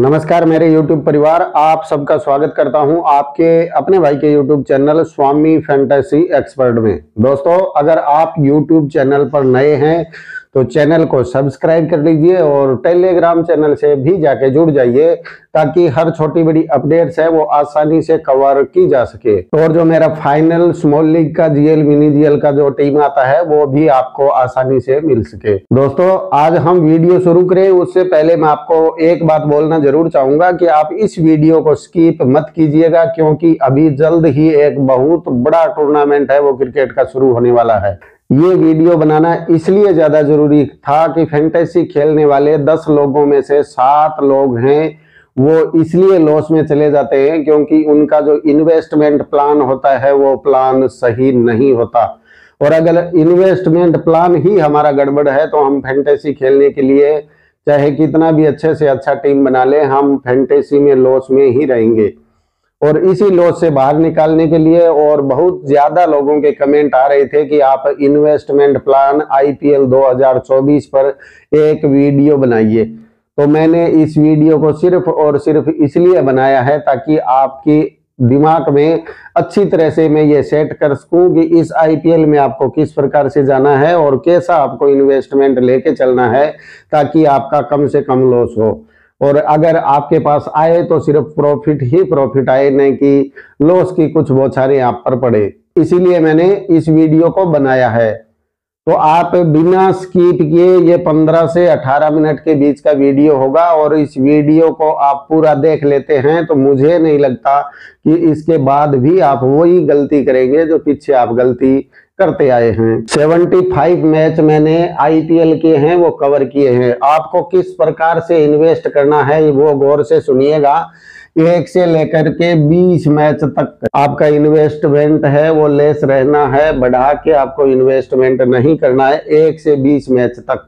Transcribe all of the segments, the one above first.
नमस्कार मेरे YouTube परिवार, आप सबका स्वागत करता हूं आपके अपने भाई के YouTube चैनल स्वामी फैंटेसी एक्सपर्ट में। दोस्तों, अगर आप YouTube चैनल पर नए हैं तो चैनल को सब्सक्राइब कर लीजिए और टेलीग्राम चैनल से भी जाके जुड़ जाइए ताकि हर छोटी बड़ी अपडेट्स है वो आसानी से कवर की जा सके। और जो मेरा फाइनल स्मॉल लीग का जीएल मिनी जीएल का जो टीम आता है वो भी आपको आसानी से मिल सके। दोस्तों, आज हम वीडियो शुरू करें उससे पहले मैं आपको एक बात बोलना जरूर चाहूंगा कि आप इस वीडियो को स्किप मत कीजिएगा, क्योंकि अभी जल्द ही एक बहुत बड़ा टूर्नामेंट है वो क्रिकेट का शुरू होने वाला है। ये वीडियो बनाना इसलिए ज्यादा जरूरी था कि फैंटेसी खेलने वाले 10 लोगों में से 7 लोग हैं वो इसलिए लॉस में चले जाते हैं क्योंकि उनका जो इन्वेस्टमेंट प्लान होता है वो प्लान सही नहीं होता। और अगर इन्वेस्टमेंट प्लान ही हमारा गड़बड़ है तो हम फैंटेसी खेलने के लिए चाहे कितना भी अच्छे से अच्छा टीम बना ले, हम फैंटेसी में लॉस में ही रहेंगे। और इसी लॉस से बाहर निकालने के लिए और बहुत ज्यादा लोगों के कमेंट आ रहे थे कि आप इन्वेस्टमेंट प्लान आईपीएल 2024 पर एक वीडियो बनाइए, तो मैंने इस वीडियो को सिर्फ और सिर्फ इसलिए बनाया है ताकि आपकी दिमाग में अच्छी तरह से मैं ये सेट कर सकूं कि इस आईपीएल में आपको किस प्रकार से जाना है और कैसा आपको इन्वेस्टमेंट लेके चलना है ताकि आपका कम से कम लॉस हो। और अगर आपके पास आए तो सिर्फ प्रॉफिट ही प्रॉफिट आए, नहीं कि लॉस की कुछ बौछारें आप पर पड़े। इसीलिए मैंने इस वीडियो को बनाया है। तो आप बिना स्किप किए, ये 15 से 18 मिनट के बीच का वीडियो होगा और इस वीडियो को आप पूरा देख लेते हैं तो मुझे नहीं लगता कि इसके बाद भी आप वही गलती करेंगे जो पीछे आप गलती करते आए हैं। 75 मैच मैंने आईपीएल के हैं वो कवर किए हैं। आपको किस प्रकार से इन्वेस्ट करना है वो गौर से सुनिएगा। 1 से लेकर के 20 मैच तक आपका इन्वेस्टमेंट है वो लेस रहना है, बढ़ा के आपको इन्वेस्टमेंट नहीं करना है। 1 से 20 मैच तक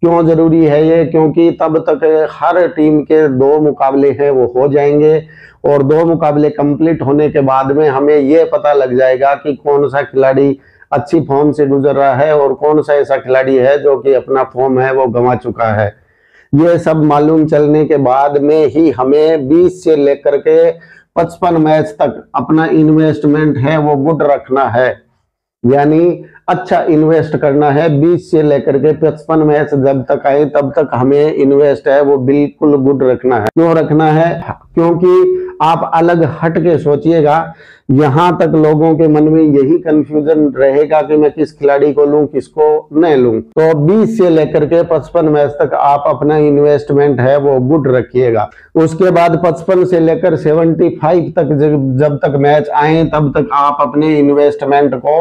क्यों जरूरी है ये? क्योंकि तब तक हर टीम के 2 मुकाबले हैं वो हो जाएंगे और 2 मुकाबले कंप्लीट होने के बाद में हमें ये पता लग जाएगा कि कौन सा खिलाड़ी अच्छी फॉर्म से गुजर रहा है और कौन सा ऐसा खिलाड़ी है जो कि अपना फॉर्म है वो गंवा चुका है। ये सब मालूम चलने के बाद में ही हमें 20 से लेकर के 55 मैच तक अपना इन्वेस्टमेंट है वो गुड रखना है, यानी अच्छा इन्वेस्ट करना है। 20 से लेकर के 55 मैच जब तक आए तब तक हमें इन्वेस्ट है वो बिल्कुल गुड रखना है। क्यों रखना है? क्योंकि आप अलग हट के सोचिएगा, यहां तक लोगों के मन में यही कंफ्यूजन रहेगा कि मैं किस खिलाड़ी को लूं किसको नहीं लूं। तो 20 से लेकर के 55 मैच तक आप अपना इन्वेस्टमेंट है वो गुड रखिएगा। उसके बाद 55 से लेकर 75 तक जब तक मैच आए तब तक आप अपने इन्वेस्टमेंट को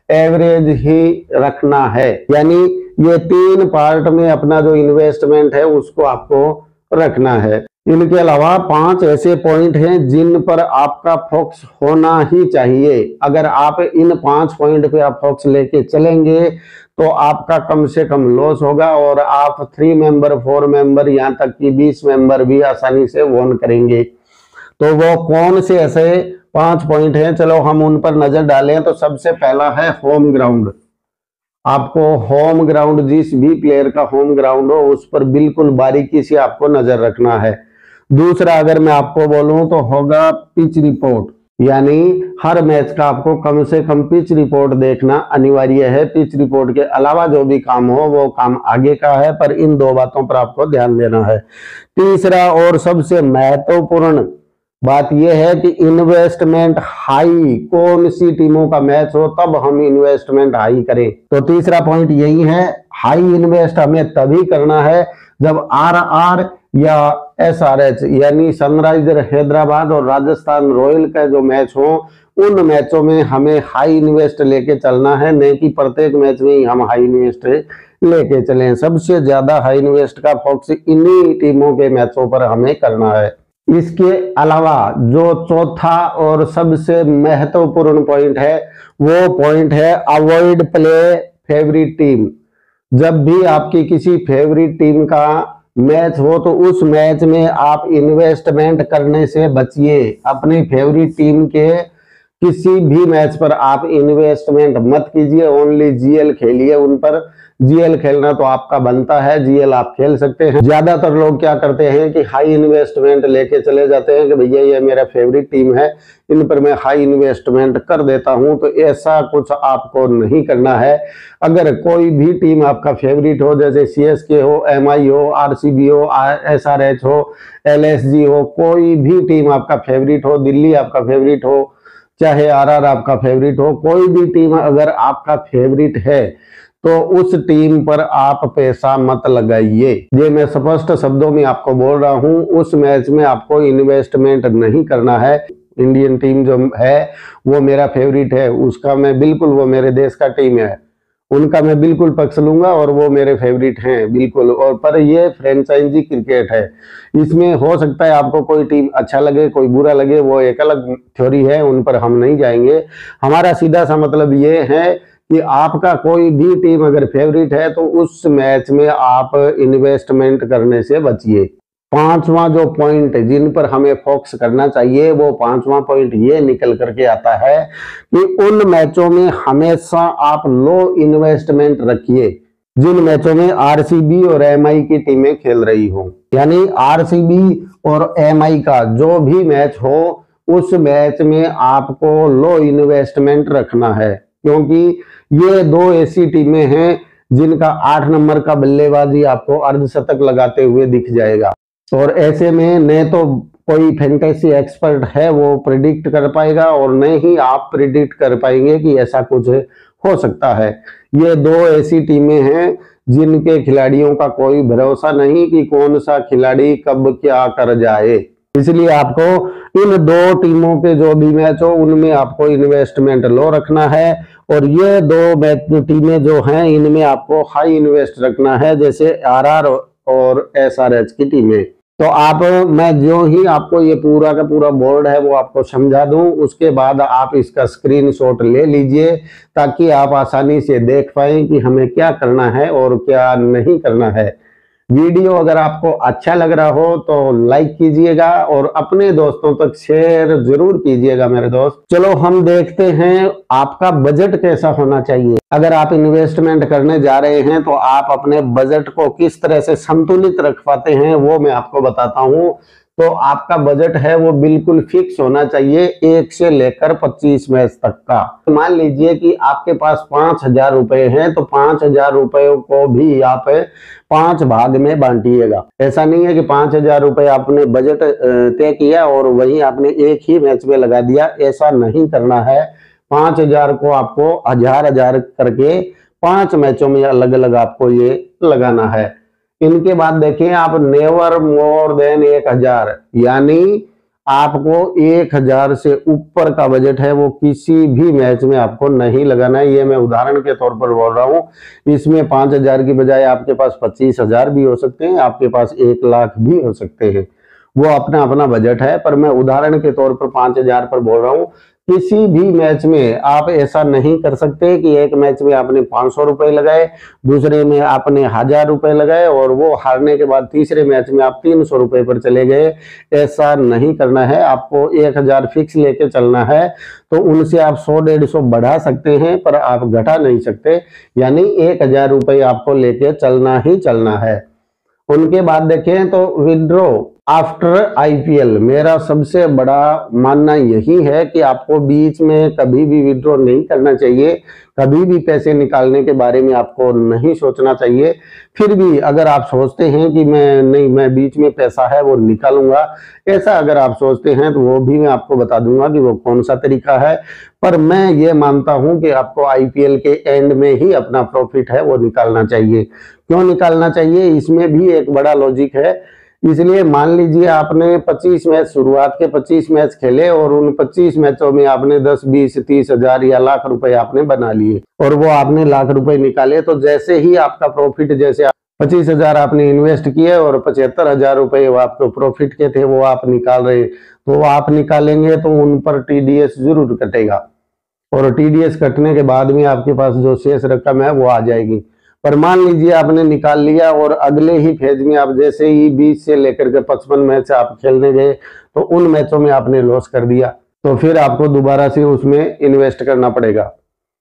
एवरेज ही रखना है, यानी ये 3 पार्ट में अपना जो इन्वेस्टमेंट है उसको आपको रखना है। इनके अलावा 5 ऐसे पॉइंट हैं जिन पर आपका फोकस होना ही चाहिए। अगर आप इन 5 पॉइंट पे आप फोकस लेके चलेंगे तो आपका कम से कम लॉस होगा और आप 3 मेंबर 4 मेंबर यहाँ तक कि 20 मेंबर भी आसानी से वॉन करेंगे। तो वो कौन से ऐसे 5 पॉइंट हैं, चलो हम उन पर नजर डालें। तो सबसे पहला है होम ग्राउंड। आपको होम ग्राउंड, जिस भी प्लेयर का होम ग्राउंड हो उस पर बिल्कुल बारीकी से आपको नजर रखना है। दूसरा अगर मैं आपको बोलूं तो होगा पिच रिपोर्ट, यानी हर मैच का आपको कम से कम पिच रिपोर्ट देखना अनिवार्य है। पिच रिपोर्ट के अलावा जो भी काम हो वो काम आगे का है, पर इन 2 बातों पर आपको ध्यान देना है। तीसरा और सबसे महत्वपूर्ण बात यह है कि इन्वेस्टमेंट हाई, कौन सी टीमों का मैच हो तब हम इन्वेस्टमेंट हाई करें। तो तीसरा पॉइंट यही है, हाई इन्वेस्ट हमें तभी करना है जब आरआर या एसआरएच यानी सनराइजर हैदराबाद और राजस्थान रॉयल का जो मैच हो उन मैचों में हमें हाई इन्वेस्ट लेके चलना है, नहीं कि प्रत्येक मैच में ही हम हाई इन्वेस्ट लेके चलें। सबसे ज्यादा हाई इन्वेस्ट का फोकस इन्हीं टीमों के मैचों पर हमें करना है। इसके अलावा जो चौथा और सबसे महत्वपूर्ण पॉइंट है वो पॉइंट है अवॉइड प्ले फेवरेट टीम। जब भी आपकी किसी फेवरेट टीम का मैच हो तो उस मैच में आप इन्वेस्टमेंट करने से बचिए। अपनी फेवरेट टीम के किसी भी मैच पर आप इन्वेस्टमेंट मत कीजिए, ओनली जीएल खेलिए उन पर। जीएल खेलना तो आपका बनता है, जीएल आप खेल सकते हैं। ज्यादातर लोग क्या करते हैं कि हाई इन्वेस्टमेंट लेके चले जाते हैं कि भैया ये मेरा फेवरेट टीम है, इन पर मैं हाई इन्वेस्टमेंट कर देता हूं। तो ऐसा कुछ आपको नहीं करना है। अगर कोई भी टीम आपका फेवरेट हो, जैसे सीएसके हो, एमआई हो, आरसीबी हो, एसआरएच हो, एलएसजी हो, कोई भी टीम आपका फेवरेट हो, दिल्ली आपका फेवरेट हो, चाहे आरआर आपका फेवरेट हो, कोई भी टीम अगर आपका फेवरेट है तो उस टीम पर आप पैसा मत लगाइए। ये मैं स्पष्ट शब्दों में आपको बोल रहा हूं, उस मैच में आपको इन्वेस्टमेंट नहीं करना है। इंडियन टीम जो है वो मेरा फेवरेट है, उसका मैं बिल्कुल, वो मेरे देश का टीम है, उनका मैं बिल्कुल पक्ष लूंगा और वो मेरे फेवरेट हैं बिल्कुल। और पर ये फ्रेंचाइजी क्रिकेट है, इसमें हो सकता है आपको कोई टीम अच्छा लगे, कोई बुरा लगे, वो एक अलग थ्योरी है, उन पर हम नहीं जाएंगे। हमारा सीधा सा मतलब ये है कि आपका कोई भी टीम अगर फेवरेट है तो उस मैच में आप इन्वेस्टमेंट करने से बचिए। पांचवा जो पॉइंट जिन पर हमें फोकस करना चाहिए, वो पांचवा पॉइंट ये निकल करके आता है कि उन मैचों में हमेशा आप लो इन्वेस्टमेंट रखिए जिन मैचों में आरसीबी और एमआई की टीमें खेल रही हो। यानी आरसीबी और एमआई का जो भी मैच हो, उस मैच में आपको लो इन्वेस्टमेंट रखना है, क्योंकि ये दो ऐसी टीमें हैं जिनका 8 नंबर का बल्लेबाजी आपको अर्धशतक लगाते हुए दिख जाएगा। और ऐसे में न तो कोई फैंटेसी एक्सपर्ट है वो प्रिडिक्ट कर पाएगा, और न ही आप प्रिडिक्ट कर पाएंगे कि ऐसा कुछ हो सकता है। ये दो ऐसी टीमें हैं जिनके खिलाड़ियों का कोई भरोसा नहीं कि कौन सा खिलाड़ी कब क्या कर जाए। इसलिए आपको इन दो टीमों के जो भी मैच हो उनमें आपको इन्वेस्टमेंट लो रखना है, और ये दो टीमें जो हैं इनमें आपको हाई इन्वेस्ट रखना है, जैसे आरआर और एसआरएच की टीमें। तो मैं जो ही आपको ये पूरा का पूरा बोर्ड है वो आपको समझा दूं, उसके बाद आप इसका स्क्रीनशॉट ले लीजिए ताकि आप आसानी से देख पाएं कि हमें क्या करना है और क्या नहीं करना है। वीडियो अगर आपको अच्छा लग रहा हो तो लाइक कीजिएगा और अपने दोस्तों तक शेयर जरूर कीजिएगा मेरे दोस्त। चलो हम देखते हैं आपका बजट कैसा होना चाहिए। अगर आप इन्वेस्टमेंट करने जा रहे हैं तो आप अपने बजट को किस तरह से संतुलित रख पाते हैं वो मैं आपको बताता हूं। तो आपका बजट है वो बिल्कुल फिक्स होना चाहिए 1 से लेकर 25 मैच तक का। मान लीजिए कि आपके पास 5,000 रुपए हैं, तो 5,000 रुपयों को भी आप 5 भाग में बांटिएगा। ऐसा नहीं है कि 5,000 रुपए आपने बजट तय किया और वही आपने एक ही मैच में लगा दिया, ऐसा नहीं करना है। 5,000 को आपको 1,000 करके 5 मैचों में अलग अलग आपको ये लगाना है। इनके बाद देखें आप, नेवर मोर देन 1,000, यानी आपको 1,000 से ऊपर का बजट है वो किसी भी मैच में आपको नहीं लगाना है। ये मैं उदाहरण के तौर पर बोल रहा हूं। इसमें 5,000 की बजाय आपके पास 25,000 भी हो सकते हैं, आपके पास 1 लाख भी हो सकते हैं, वो अपना अपना बजट है। पर मैं उदाहरण के तौर पर 5,000 पर बोल रहा हूं। किसी भी मैच में आप ऐसा नहीं कर सकते कि एक मैच में आपने 500 रुपए लगाए, दूसरे में आपने 1,000 रुपए लगाए और वो हारने के बाद तीसरे मैच में आप 300 रुपए पर चले गए। ऐसा नहीं करना है, आपको 1,000 फिक्स लेके चलना है। तो उनसे आप 100-150 बढ़ा सकते हैं पर आप घटा नहीं सकते, यानी 1,000 रुपए आपको लेके चलना ही चलना है। उनके बाद देखें तो विड्रॉ आफ्टर आईपीएल, मेरा सबसे बड़ा मानना यही है कि आपको बीच में कभी भी विड्रॉ नहीं करना चाहिए, कभी भी पैसे निकालने के बारे में आपको नहीं सोचना चाहिए। फिर भी अगर आप सोचते हैं कि मैं बीच में पैसा है वो निकालूंगा, ऐसा अगर आप सोचते हैं तो वो भी मैं आपको बता दूंगा कि वो कौन सा तरीका है। पर मैं ये मानता हूं कि आपको आईपीएल के एंड में ही अपना प्रॉफिट है वो निकालना चाहिए। क्यों निकालना चाहिए, इसमें भी एक बड़ा लॉजिक है। इसलिए मान लीजिए आपने 25 मैच, शुरुआत के 25 मैच खेले और उन 25 मैचों में आपने 10, 20, 30 हजार या लाख रुपए आपने बना लिए और वो आपने लाख रुपए निकाले। तो जैसे ही आपका प्रॉफिट, जैसे 25,000 आपने इन्वेस्ट किए और 75,000 रुपए वो आपको प्रॉफिट के थे वो आप निकाल रहे, तो आप निकालेंगे तो उन पर टीडीएस जरूर कटेगा और टीडीएस कटने के बाद में आपके पास जो शेष रकम है वो आ जाएगी। पर मान लीजिए आपने निकाल लिया और अगले ही फेज में आप जैसे ही 20 से लेकर के 55 मैच आप खेलने गए तो उन मैचों में आपने लॉस कर दिया, तो फिर आपको दोबारा से उसमें इन्वेस्ट करना पड़ेगा।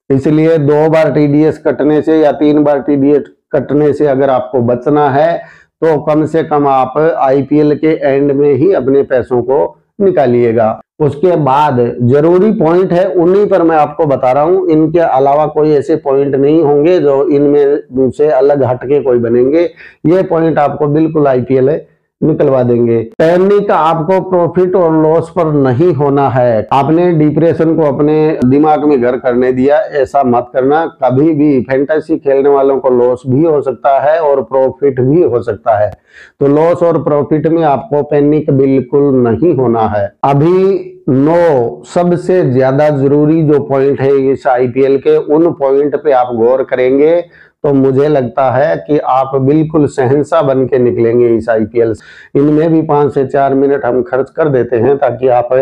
इसलिए 2 बार टीडीएस कटने से या 3 बार टीडीएस कटने से अगर आपको बचना है तो कम से कम आप आईपीएल के एंड में ही अपने पैसों को निकालिएगा। उसके बाद जरूरी पॉइंट है उन्हीं पर मैं आपको बता रहा हूं, इनके अलावा कोई ऐसे पॉइंट नहीं होंगे जो इनमें से अलग हटके कोई बनेंगे। ये पॉइंट आपको बिल्कुल आईपीएल निकलवा देंगे। पैनिक आपको प्रॉफिट और लॉस पर नहीं होना है। आपने डिप्रेशन को अपने दिमाग में घर करने दिया, ऐसा मत करना कभी भी। फैंटेसी खेलने वालों को लॉस भी हो सकता है और प्रॉफिट भी हो सकता है, तो लॉस और प्रॉफिट में आपको पैनिक बिल्कुल नहीं होना है। अभी 9 सबसे ज्यादा जरूरी जो पॉइंट है इस आईपीएल के, उन पॉइंट पे आप गौर करेंगे तो मुझे लगता है कि आप बिल्कुल शहंशाह बन के निकलेंगे इस आईपीएल से। इनमें भी 5 से 4 मिनट हम खर्च कर देते हैं ताकि आप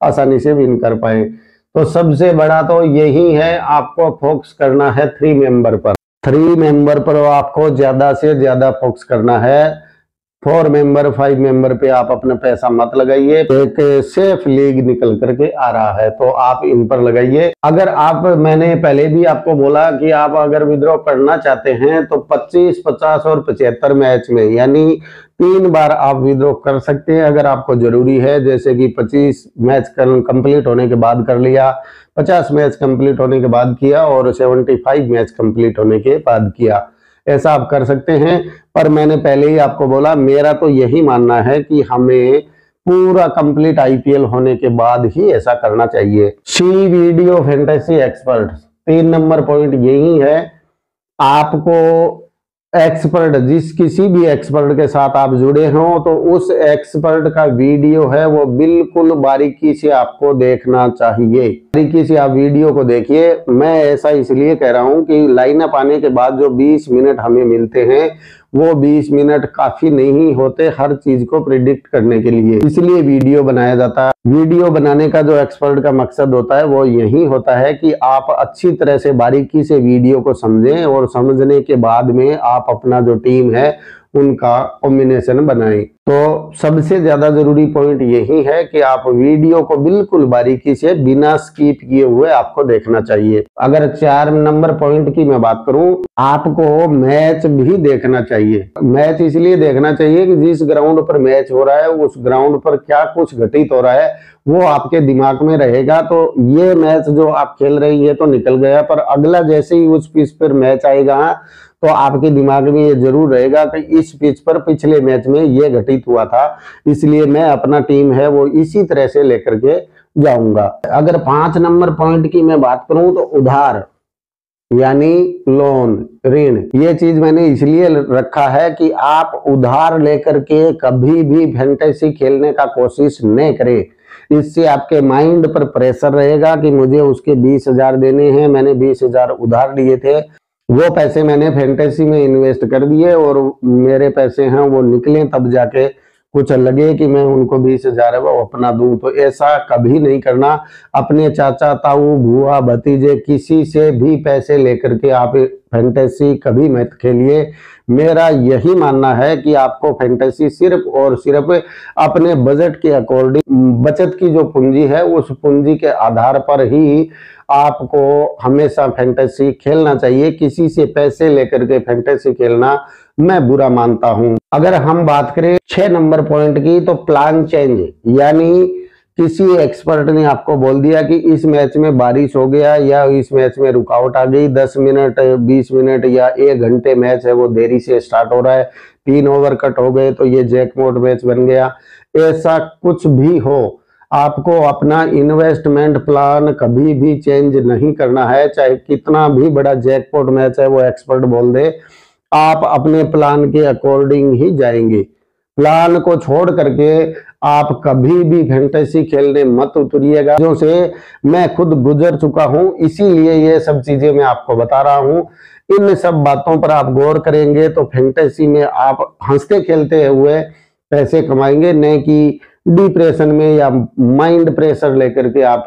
आसानी से विन कर पाए। तो सबसे बड़ा तो यही है, आपको फोकस करना है 3 मेंबर पर। 3 मेंबर पर आपको ज्यादा से ज्यादा फोकस करना है। 4 मेंबर 5 मेंबर पे आप अपना पैसा मत लगाइए। एक सेफ लीग निकल करके आ रहा है तो आप इन पर लगाइए। अगर आप, मैंने पहले भी आपको बोला कि आप अगर विड्रॉ करना चाहते हैं तो 25, 50 और 75 मैच में यानी 3 बार आप विड्रॉ कर सकते हैं अगर आपको जरूरी है। जैसे कि 25 मैच कंप्लीट होने के बाद कर लिया, 50 मैच कंप्लीट होने के बाद किया और 75 मैच कंप्लीट होने के बाद किया, ऐसा आप कर सकते हैं। पर मैंने पहले ही आपको बोला, मेरा तो यही मानना है कि हमें पूरा कंप्लीट आईपीएल होने के बाद ही ऐसा करना चाहिए। See video fantasy expert 3 number point यही है, आपको एक्सपर्ट, जिस किसी भी एक्सपर्ट के साथ आप जुड़े हो तो उस एक्सपर्ट का वीडियो है वो बिल्कुल बारीकी से आपको देखना चाहिए। बारीकी से आप वीडियो को देखिए। मैं ऐसा इसलिए कह रहा हूं कि लाइनअप आने के बाद जो 20 मिनट हमें मिलते हैं वो 20 मिनट काफी नहीं होते हर चीज को प्रिडिक्ट करने के लिए, इसलिए वीडियो बनाया जाता है। वीडियो बनाने का जो एक्सपर्ट का मकसद होता है वो यही होता है कि आप अच्छी तरह से बारीकी से वीडियो को समझें और समझने के बाद में आप अपना जो टीम है उनका कॉम्बिनेशन बनाएं। तो सबसे ज्यादा जरूरी पॉइंट यही है कि आप वीडियो को बिल्कुल बारीकी से बिना स्किप किए हुए आपको देखना चाहिए। अगर 4 नंबर पॉइंट की मैं बात करूं, आपको मैच भी देखना चाहिए। मैच इसलिए देखना चाहिए कि जिस ग्राउंड पर मैच हो रहा है उस ग्राउंड पर क्या कुछ घटित हो रहा है वो आपके दिमाग में रहेगा। तो ये मैच जो आप खेल रही है तो निकल गया, पर अगला जैसे ही उस पिच पर मैच आएगा तो आपके दिमाग में ये जरूर रहेगा कि इस पिच पर पिछले मैच में ये घटित हुआ था, इसलिए मैं अपना टीम है वो इसी तरह से लेकर के जाऊंगा। अगर 5 नंबर पॉइंट की मैं बात करूं तो उधार यानी लोन, ऋण, ये चीज मैंने इसलिए रखा है कि आप उधार लेकर के कभी भी फैंटेसी खेलने का कोशिश नहीं करें। इससे आपके माइंड पर प्रेशर रहेगा कि मुझे उसके 20,000 देने हैं, मैंने 20,000 उधार लिए थे, वो पैसे मैंने फैंटेसी में इन्वेस्ट कर दिए और मेरे पैसे हैं वो निकले तब जाके कुछ लगे कि मैं उनको 20,000 है वो अपना दूं। तो ऐसा कभी नहीं करना। अपने चाचा, ताऊ, बुआ, भतीजे किसी से भी पैसे लेकर के आप फैंटेसी कभी मत खेलिए। मेरा यही मानना है कि आपको फैंटेसी सिर्फ और सिर्फ अपने बजट के अकॉर्डिंग, बचत की जो पूंजी है उस पूंजी के आधार पर ही आपको हमेशा फैंटेसी खेलना चाहिए। किसी से पैसे लेकर के फैंटेसी खेलना मैं बुरा मानता हूं। अगर हम बात करें 6 नंबर पॉइंट की तो प्लान चेंज, यानी किसी एक्सपर्ट ने आपको बोल दिया कि इस मैच में बारिश हो गया या इस मैच में रुकावट आ गई, 10 मिनट 20 मिनट या 1 घंटे मैच है वो देरी से स्टार्ट हो रहा है, 3 ओवर कट हो गए तो ये जैकपॉट मैच बन गया। ऐसा कुछ भी हो, आपको अपना इन्वेस्टमेंट प्लान कभी भी चेंज नहीं करना है। चाहे कितना भी बड़ा जैकपॉट मैच है वो एक्सपर्ट बोल दे, आप अपने प्लान के अकॉर्डिंग ही जाएंगे। प्लान को छोड़ करके आप कभी भी फैंटेसी खेलने मत उतरिएगा, जो से मैं खुद गुजर चुका हूं, इसीलिए ये सब चीजें मैं आपको बता रहा हूं। इन सब बातों पर आप गौर करेंगे तो फैंटेसी में आप हंसते खेलते हुए पैसे कमाएंगे, नहीं कि डिप्रेशन में या माइंड प्रेशर लेकर के आप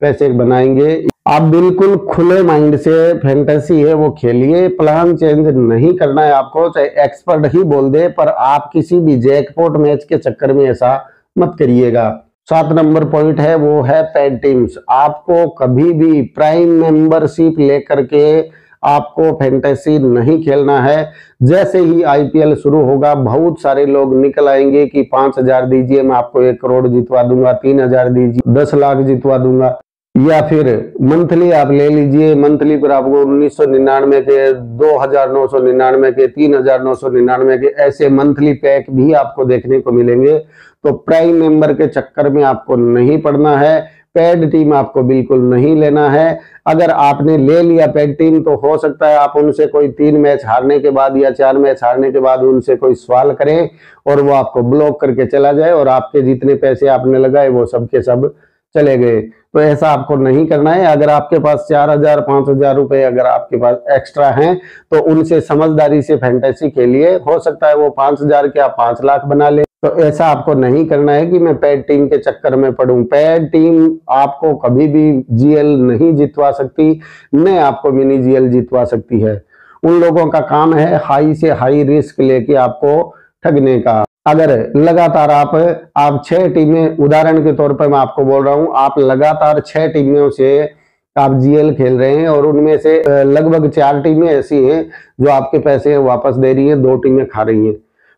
पैसे बनाएंगे। आप बिल्कुल खुले माइंड से फैंटेसी है वो खेलिए, प्लान चेंज नहीं करना है आपको, चाहे एक्सपर्ट ही बोल दे, पर आप किसी भी जैकपॉट मैच के चक्कर में ऐसा मत करिएगा। 7 नंबर पॉइंट है वो है पेड टीम्स। आपको कभी भी प्राइम मेंबरशिप लेकर के आपको फैंटेसी नहीं खेलना है। जैसे ही आईपीएल शुरू होगा बहुत सारे लोग निकल आएंगे कि 5,000 दीजिए मैं आपको 1 करोड़ जितवा दूंगा, 3,000 दीजिए 10 लाख जितवा दूंगा, या फिर मंथली आप ले लीजिए, मंथली पर आपको 1999 के, 2,999 के, 3,999 के ऐसे मंथली पैक भी आपको देखने को मिलेंगे। तो प्राइम मेंबर के चक्कर में आपको नहीं पड़ना है, पेड टीम आपको बिल्कुल नहीं लेना है। अगर आपने ले लिया पेड टीम तो हो सकता है आप उनसे कोई 3 मैच हारने के बाद या 4 मैच हारने के बाद उनसे कोई सवाल करें और वो आपको ब्लॉक करके चला जाए और आपके जितने पैसे आपने लगाए वो सब के सब चले गए। तो ऐसा आपको नहीं करना है। अगर आपके पास 4,000 5,000 रुपए अगर आपके पास एक्स्ट्रा हैं तो उनसे समझदारी से फैंटेसी खेलिए, हो सकता है वो 5,000 के आप 5 लाख बना ले। तो ऐसा आपको नहीं करना है कि मैं पेड टीम के चक्कर में पड़ूं। पेड टीम आपको कभी भी जीएल नहीं जितवा सकती, न आपको मिनी जीएल जितवा सकती है। उन लोगों का काम है हाई से हाई रिस्क लेके आपको ठगने का। अगर लगातार आप 6 टीमें, उदाहरण के तौर पर मैं आपको बोल रहा हूं, आप लगातार 6 टीमों से आप जीएल खेल रहे हैं और उनमें से लगभग 4 टीमें ऐसी हैं जो आपके पैसे वापस दे रही हैं, 2 टीमें खा रही हैं।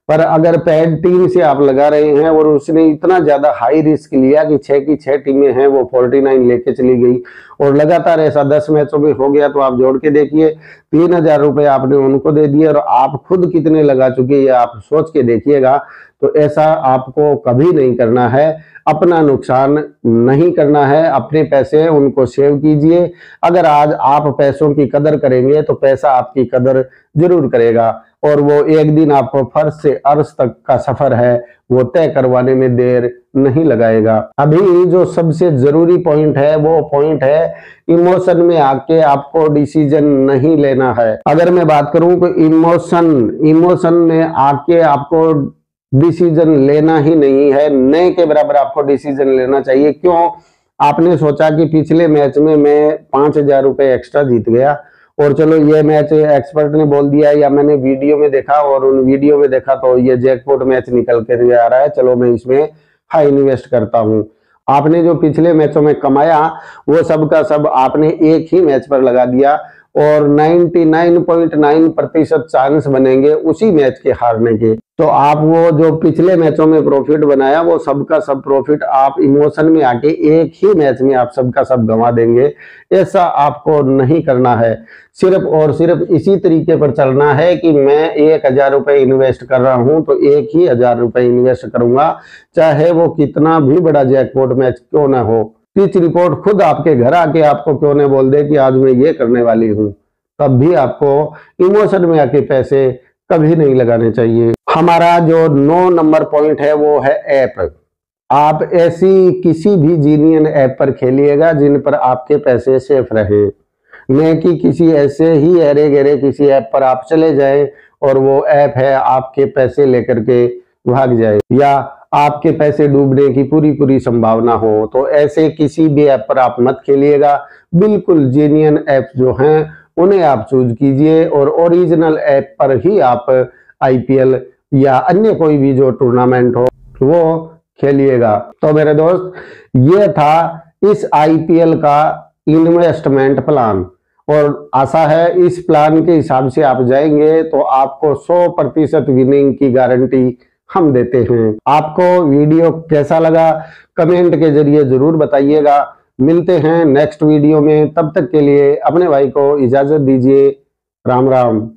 पर अगर पेड टीम से आप लगा रहे हैं और उसने इतना ज्यादा हाई रिस्क लिया कि 6 की 6 टीमें हैं वो 49 लेके चली गई और लगातार ऐसा 10 मैचों में हो गया, तो आप जोड़ के देखिए 3,000 रुपए आपने उनको दे दिए और आप खुद कितने लगा चुके हैं आप सोच के देखिएगा। तो ऐसा आपको कभी नहीं करना है, अपना नुकसान नहीं करना है, अपने पैसे उनको सेव कीजिए। अगर आज आप पैसों की कदर करेंगे तो पैसा आपकी कदर जरूर करेगा और वो एक दिन आपको फर्श से अर्श तक का सफर है वो तय करवाने में देर नहीं लगाएगा। अभी जो सबसे जरूरी पॉइंट है वो पॉइंट है इमोशन में आके आपको डिसीजन नहीं लेना है। अगर मैं बात करूं तो इमोशन में आके आपको डिसीजन लेना ही नहीं है, नए के बराबर आपको डिसीजन लेना चाहिए। क्यों? आपने सोचा कि पिछले मैच में मैं 5,000 रुपए एक्स्ट्रा जीत गया और चलो ये मैच एक्सपर्ट ने बोल दिया या मैंने वीडियो में देखा और उन वीडियो में देखा तो ये जैकपॉट मैच निकल के आ रहा है, चलो मैं इसमें हाई इन्वेस्ट करता हूं। आपने जो पिछले मैचों में कमाया वो सब का सब आपने एक ही मैच पर लगा दिया और 99.9% चांस बनेंगे उसी मैच के हारने के। तो आप वो जो पिछले मैचों में प्रॉफिट बनाया वो सबका सब प्रॉफिट आप इमोशन में आके एक ही मैच में आप सबका सब गंवा देंगे। ऐसा आपको नहीं करना है। सिर्फ और सिर्फ इसी तरीके पर चलना है कि मैं 1,000 रुपए इन्वेस्ट कर रहा हूं तो 1,000 रुपए इन्वेस्ट करूंगा, चाहे वो कितना भी बड़ा जैकपॉट मैच क्यों ना हो। पिच रिपोर्ट खुद आपके घर आके आपको क्यों न बोल दे कि आज मैं ये करने वाली हूं, तब भी आपको इमोशन में आके पैसे कभी नहीं लगाने चाहिए। हमारा जो 9 नंबर पॉइंट है वो है ऐप। आप ऐसी किसी भी जीनियन ऐप पर खेलिएगा जिन पर आपके पैसे सेफ रहे, न कि किसी ऐसे ही अरे गहरे किसी ऐप पर आप चले जाए और वो ऐप है आपके पैसे लेकर के भाग जाए या आपके पैसे डूबने की पूरी संभावना हो। तो ऐसे किसी भी ऐप पर आप मत खेलिएगा। बिल्कुल जेन्युइन ऐप जो हैं उन्हें आप चूज कीजिए और ओरिजिनल ऐप पर ही आप आईपीएल या अन्य कोई भी जो टूर्नामेंट हो वो खेलिएगा। तो मेरे दोस्त, ये था इस आईपीएल का इन्वेस्टमेंट प्लान और आशा है इस प्लान के हिसाब से आप जाएंगे तो आपको 100% विनिंग की गारंटी हम देते हैं। आपको वीडियो कैसा लगा कमेंट के जरिए जरूर बताइएगा। मिलते हैं नेक्स्ट वीडियो में, तब तक के लिए अपने भाई को इजाजत दीजिए। राम राम।